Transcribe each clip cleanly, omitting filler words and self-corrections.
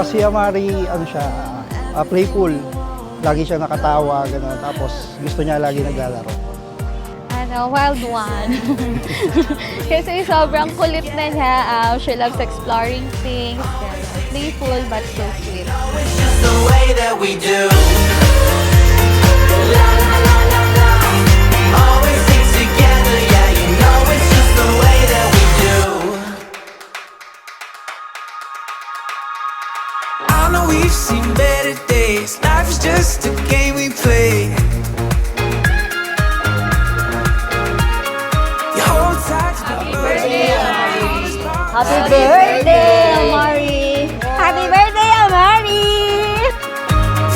si Amari, ano siya, playful. Lagi siya nakatawa, gano'n. Tapos gusto niya lagi naglalaro. Wild one. Kasi sobrang kulit na siya. She loves exploring things. Playful but so sweet. It's just the way that we do. La la la la la. Always stick together, yeah. You know it's just the way that we do. I know we've seen better days. Life is just a game we play. You hold tight to the birthday. Happy birthday, Amari! Happy birthday, Amari!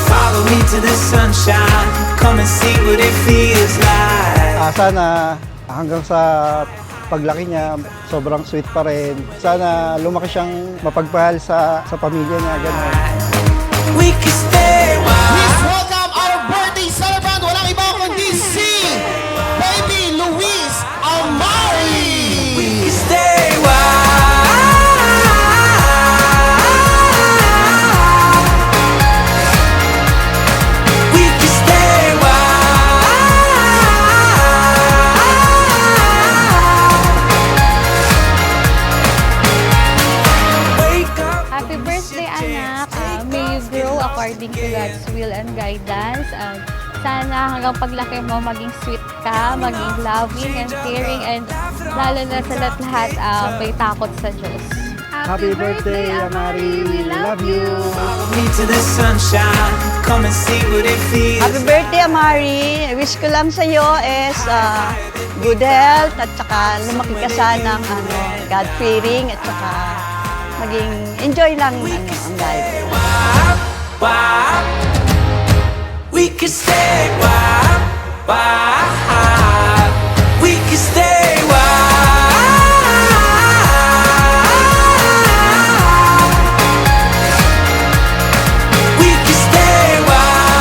Follow me to the sunshine. Come and see what it feels like. Sana hanggang sa paglaki niya, sobrang sweet pa rin. Sana lumaki siyang mapagmahal sa pamilya niya, gano'n. We can stay wild. Please welcome our birthday celebrant. Walang iba kundi si Baby Luis Amari. We can stay wild. We can stay wild. Wake up. Happy birthday, anak! May you grow according to God's will and guidance. Sana hanggang paglaki mo, maging sweet ka, maging loving and caring, and lalo na sa lahat, may takot sa Diyos. Happy birthday, Amari! We love you! Follow me to the sunshine. Come and see what it feels. Happy birthday, Amari! Wish ko lang sa iyo is good health at saka lumaki ka sanang God-fearing at saka maging enjoy lang ang life. Wild. We can stay wild, wild. We can stay wild. We can stay wild.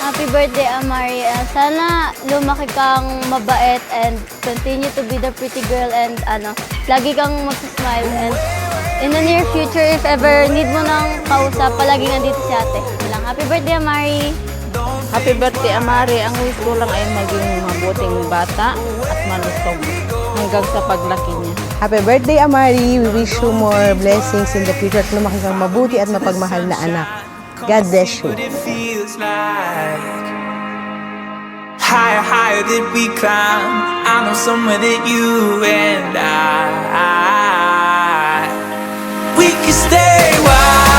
Happy birthday, Amari. Sana lumaki kang mabait and continue to be the pretty girl and lagi kang mag-smile. And in the near future, if ever need mo ng kausap, palagi nandito si ate. Yun lang. Happy birthday, Amari. Happy birthday, Amari. Ang wish ko lang ay maging mabuting bata at malusog hanggang sa paglaki niya. Happy birthday, Amari. We wish you more blessings in the future at lumaki kang mabuti at mapagmahal na anak. God bless you. What it feels like. Higher, higher did we climb. I know somewhere that you and I we can stay wild.